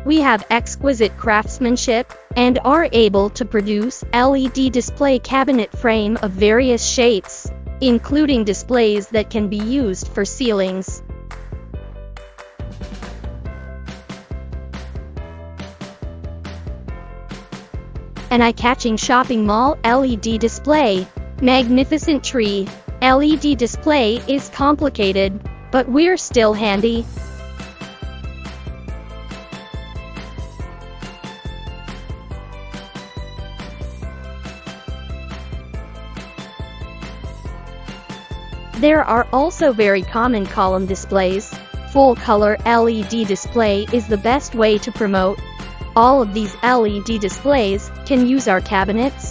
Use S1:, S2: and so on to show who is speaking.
S1: We have exquisite craftsmanship, and are able to produce LED display cabinet frame of various shapes, including displays that can be used for ceilings. An eye-catching shopping mall LED display. Magnificent tree. LED display is complicated, but we're still handy. There are also very common column displays. Full-color LED display is the best way to promote. All of these LED displays can use our cabinets,